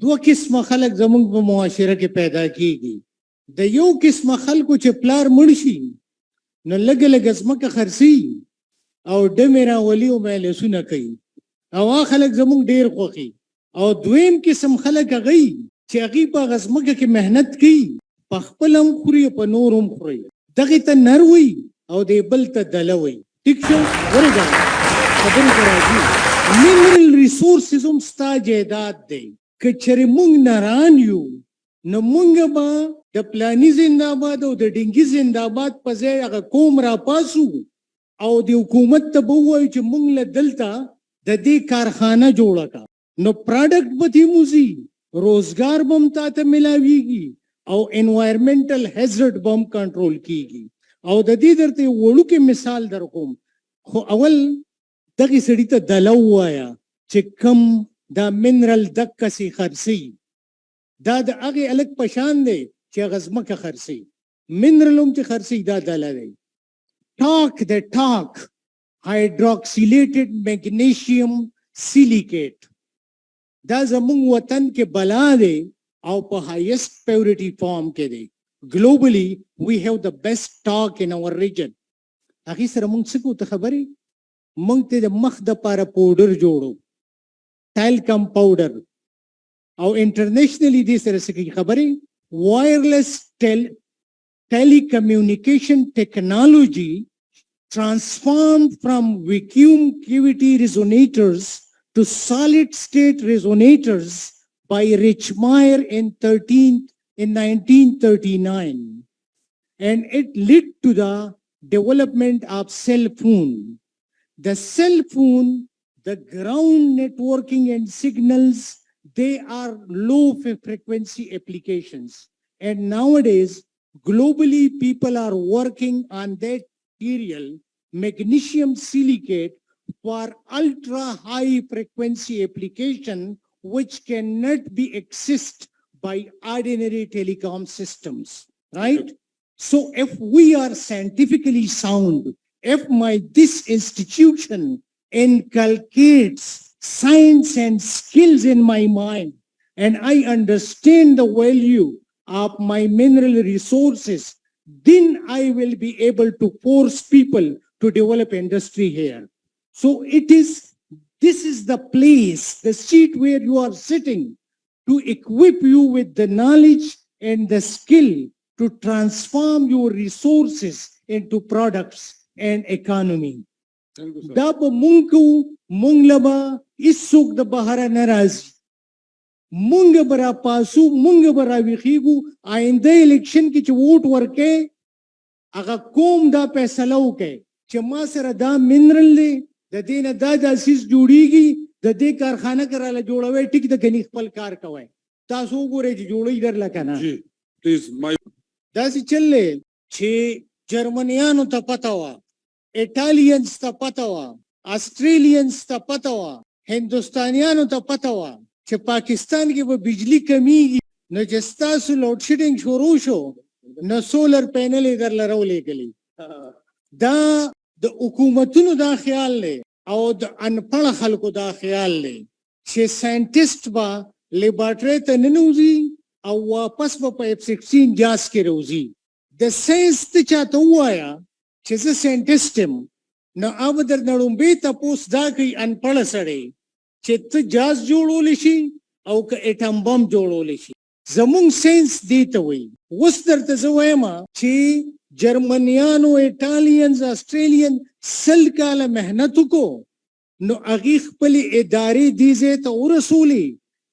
دو قسم خلق زمونږ په معاشره کې پیدا کیږي. د یو قسم خلکو چې پلار مړ شي نو لږ لږ ځمکه خرڅي او ډمې راولي او مجلسونه کوي او هغه خلک زمونږ ډېر خوښي. او دویم قسم خلک هغه چې هغوی په هغه ځمکه کې محنت کوي، په خپل هم خوري په نور هم خوري. دغې ته نر وي او د بل ته دله وي. ټیک شو؟ ورېږه خبرې ته راځي. منرل ریسورسز هم ستا جایداد دی. که چېرې موږ نران یو نو موږ به د پلاني زنده‌باد او د ډینګي زنده‌باد په ځای هغه قوم راپاسو او د حکومت ته به ووایو چې موږ له دلته د دې کارخانه جوړه کړه، نو پراډکټ به ترې موځي، روزګار به هم تا ته میلاویږي او انوایرمنټل هیزرډ به هم کنټرول کیږي. او د دې درته یو وړوکی مثال در کوم، خو اول دغې سړي ته دله ووایه چې کم دا منرل دقسې خرڅوي. دا د هغې هلک په شان دی چې هغه ځمکه خرڅوي، منرل هم چې خرڅوي دا دله دی. ټاک هایدروکسیلیټډ میګنیشیم سیلیکیټ دا زمونږ وطن کې بلا دی او په هایست پیورټي فارم کې دی. ګلوبلی وی هیو د بیسټ ټاک ان اور ریجن. هغې سره مونږ څه کوو ته خبرې؟ مونږ ته د مخ دپاره پوډر جوړو، ټایلکم پاوډر، او انټرنیشنلی دې سره څه کوي خبرې؟ وایرلیس telecommunication technology transformed from vacuum cavity resonators to solid state resonators by Richmire in 1939, and it led to the development of cell phone. The cell phone, the ground networking and signals, they are low frequency applications, and nowadays globally people are working on that material, magnesium silicate, for ultra high frequency application which cannot be accessed by ordinary telecom systems, right? So if we are scientifically sound, if this institution inculcates science and skills in my mind, and I understand the value of my mineral resources, then I will be able to force people to develop industry here. So this is the place, the seat where you are sitting, to equip you with the knowledge and the skill to transform your resources into products and economy. Da ba mungku munglaba isuk da bahara narazi. Munga bara pasu, munga bara vixigu, आइंदा इलेक्शन की च वोट वर्के अगर कोम दा पैसला के चमा सर दा मिनरल दे दे न दा जासीस जुड़ीगी दे कारखाना कराला जोड़ावे टिक द गनी खपल कार कवाय तासो गोरे जोड़ो इधर लकाना जी प्लीज माय दासी चलले छे जर्मनियानो ता पतावा, इटालियंस ता पतावा, ऑस्ट्रेलियंस ता पतावा, हिंदुस्तानियानो ता पतावा چې پاکستان کې به بجلی کمیږي نو چې ستاسو لوډ شیډینګ شروع شو نو سولر پینل یې درله راولېږلي. دا د حکومتونو دا خیال دی او د انپړه خلکو دا خیال دی چې ساینټیسټ به لیبارټرۍ ته ننوځي او واپس به په F-16 جاز کې روځي. د ساینس ته چاته ووایه چې زه ساینټیسټ یم نو هغه به درنه لومبۍ تپوس دا کوي انپړه سړی چې ته جاز جوړولی شي او که اټم بم جوړولی شي. زمونږ ساینس دې ته وایي. اوس درته زه وایم چې جرمنیانو، ایټالینز، آسټریلین 100 کاله محنت وکړو نو هغې خپلې ادارې دې ځای ته ورسولې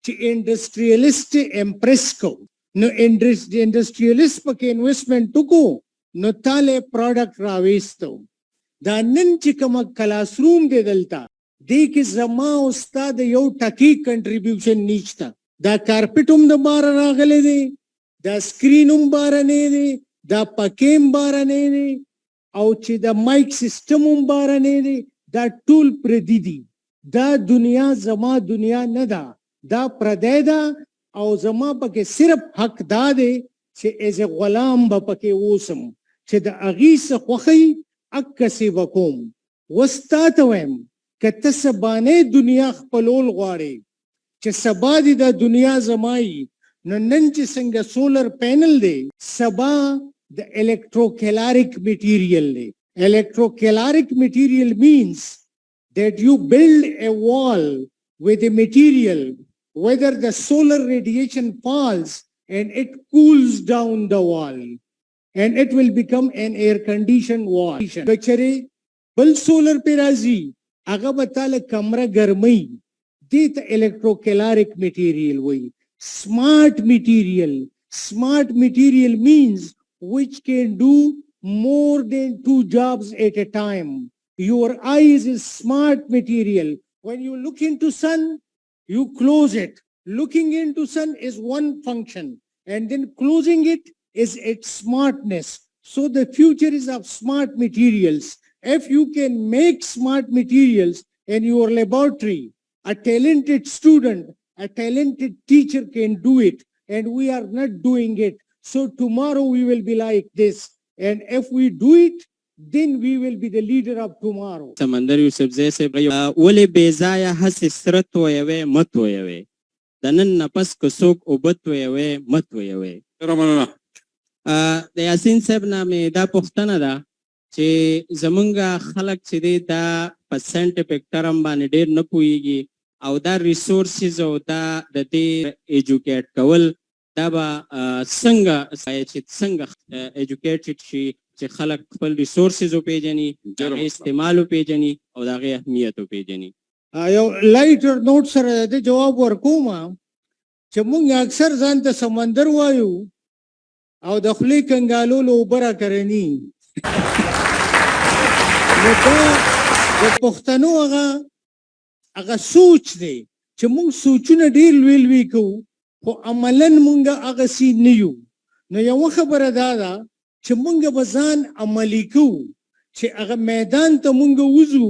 چې انډسټریالیسټ یې امپریس کړو. نو انډسټریالیسټ پکې انویسټمنټ وکړو نو تاله پروډکټ راویستو. دا نن چې کومه کلاس روم دی دلته دې کې زما او ستا د یو ټکي کنټریبیوشن نشته. دا کارپټ هم د باره راغلی دی، دا سکرین هم بارنی دی، دا پکې هم بارنی دی، او چې د مایک سیسټم هم بارنی دی. دا ټول پردي دي. دا دنیا زما دنیا نه ده، دا پردی ده او زما پکې صرف حق دا دی چې ایز غلام به پکې اوسم چې د هغې څه خوښوي عکسې به کوم. اوس تا ته وایم که ته څه بانې دنیا خپلول غواړې چې سبا دی د دنیا زمای نو نن چې څنګه سولر پینل دی سبا د electrocaloric material دی. Electrocaloric material means that you build a wall with a material whether the solar radiation falls and it cools down the wall and it will become an air conditioned wall. Kachare bal solar pe razi aga batala kamra garmai dit electrocaloric material way. Smart material means which can do more than 2 jobs at a time. Your eyes is smart material. When you look into sun, you close it. Looking into sun is one function, and then closing it is its smartness. So the future is of smart materials. If you can make smart materials in your laboratory, a talented student, a talented teacher can do it, and we are not doing it. So tomorrow we will be like this, and if we do it, then we will be the leader of tomorrow. समंदर यूसुफ जै से वले बेजाया हसरत होयवे मत होयवे दनन नफस कसोक ओबत होयवे मत होयवे. د یاسین صاحب نامه دا پښتنه ده چې زمونږه خلک چې دی دا په ساينټیفیک ټرم باندې ډیر نه پوهیږي او دا ریسورسز او دا د دې ایجوکیټ کول دا به څنګه ایجوکیټډ شي چې خلک خپل ریسورسز وپیژني هغې استعمال وپیژني او د هغې اهمیت وپیژني. یو لایټر نوټ سره د جواب ورکوم چې موږ اکثر ځان ته سمندر وایو او د خولې کنګالو له اوبه راکرني نو دا د پښتنو هغه سوچ دی چې موږ سوچونه ډېر لوی کوو خو عملاً موږ هغسې نه یو. نو یوه خبره دا ده چې موږ به ځان عملي کوو چې هغه میدان ته موږ وځو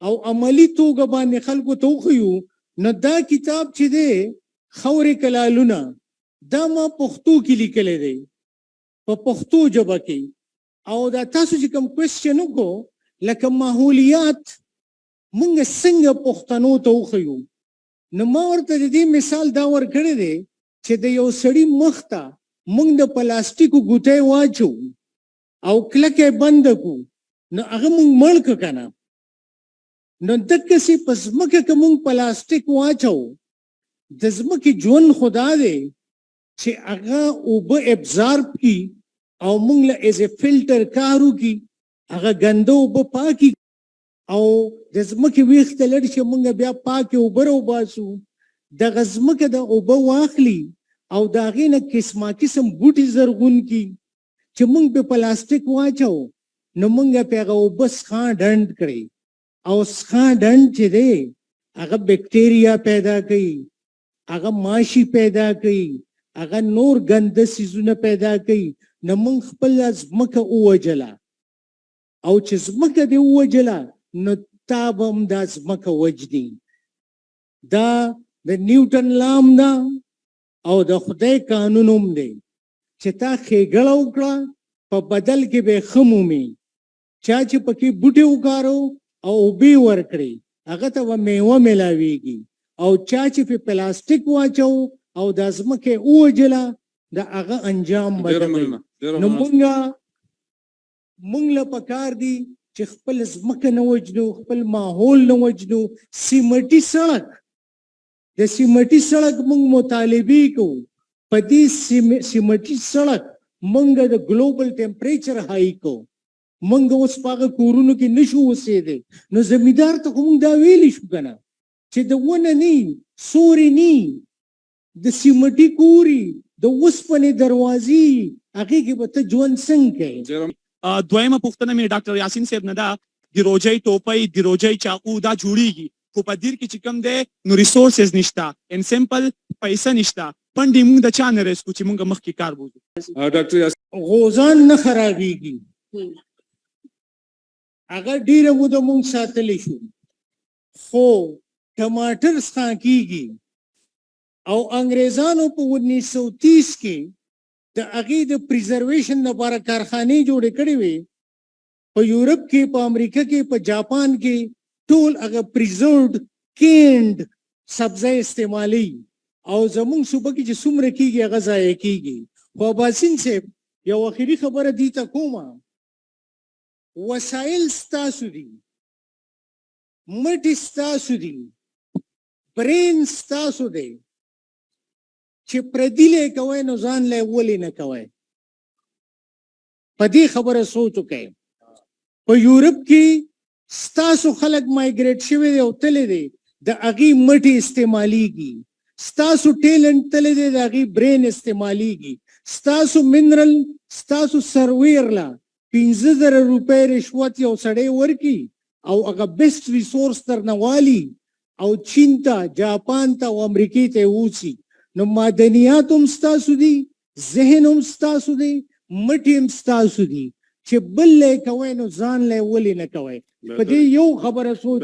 او عملي توګه باندې خلکو ته وښیو. نو دا کتاب چې دی خورې کلالونه دا ما پښتو کې لیکلی دی په پښتو ژبه کې او دا تاسو چې کوم کوېسچن وکړو لکه ماحولیات موږ څنګه پښتنو ته وښیو. نو ما ورته د دې مثال دا ورکړی دی چې د یو سړي مخ ته موږ د پلاستیکو ګوتې واچو او کلکې بند کړو نو هغه موږ مړ کړو که نه. نو دقسې په ځمکه که موږ پلاستیک واچو د ځمکې ژوند خو دا دی چې هغه اوبه ابزارب کړي او موږ له ایز ا فلټر کار وکړي هغه ګنده اوبه پاکي او د ځمکې ویښته لړ شي موږ بیا پاکې اوبه راوباسو دغه ځمکه د اوبه واخلي او د هغې نه قسمه قسم بوټي زرغون کړي چې موږ پې پلاستیک واچو نو موږ پې هغه اوبه څښا ډنډ کړئ او څښا ډنډ چې دی هغه بیکټیریا پیدا کوي هغه ماشي پیدا کوي هغه نور ګنده څیزونه پیدا کوي. نو موږ خپله ځمکه ووجله او چې ځمکه دې ووجله نو تا به هم دا ځمکه وجني. دا د نیوټن لام ده او د خدای قانون هم دی چې تا ښېګړه وکړه په بدل کې به ښه مومي. چا چې پکې بوټي وکارو او اوبې ورکړې هغه ته به میوه میلاویږي او چا چې په پلاستیک واچو او د ځمکې ووجله د هغه انجام بدلوي. نو موږ له پکار دي چې خپل ځمکه نه وجنو خپل ماحول نه وجنو. سیمټي سړک د سیمټي سړک موږ مطالبې کوو په دې سیمټي سړک موږ د ګلوبل ټمپریچر هائی کوو. موږ اوس په هغه کورونو کې نشو اوسېدی نو زمیندار ته خو موږ دا ویلی شو که نه چې د ونه نی سوري نی د سیمټي کوري د اوسپنې دروازې هغې کې به ته ژوند څنګه کوې. دویمه پوښتنه مې ډاکټر یاسین صاحب نه ده د روجۍ ټوپۍ د روجۍ چاقو دا جوړیږي خو په دیر کې چې کوم دی نو ریسورسز نشته ان سمپل پیسه نشته پنډې موږ د چا نه رسکو چې موږ مخکې کار بوځو. ډاکټر غوزان نه خرابېږي هغه ډېره موده موږ ساتلی شو خو ټماټر څښا کېږي او انګریزانو په 1930 کې د هغې د پریزرویشن لپاره کارخانې جوړې کړې وې په یورپ کې په امریکا کې په جاپان کې ټول هغه پریزرved کینډ سبزه استعمالي او زمونږ صوبه کې چې څومره کېږي هغه ضایع کېږي. خو اباسین صاحب یو اخري خبره دې ته کومه، وسایل ستاسو دي، مټې ستاسو دي، برین ستاسو دی، چې پردي لی کوئ نو ځان لی ولې نه کوئ؟ په دې خبره سوچ وکئ. په یورپ کې ستاسو خلک مایګریټ شوي دی او تللی دی، د هغې مټې استعمالیږي، ستاسو ټیلنټ تللی دی، د هغې برین استعمالیږي، ستاسو منرل ستاسو سرویر له 15,000 روپۍ رشوت یو سړی ورکي او هغه بیسټ ریسورس درنه والي او چین ته، جاپان ته او امریکې ته یوسي. نو معدنیات هم ستاسو دي، ذهن هم ستاسو دی، مټې هم ستاسو دي، چې بل لی کوئ نو ځان لی ولې نه کوئ؟ په دې یو خبره سوچ.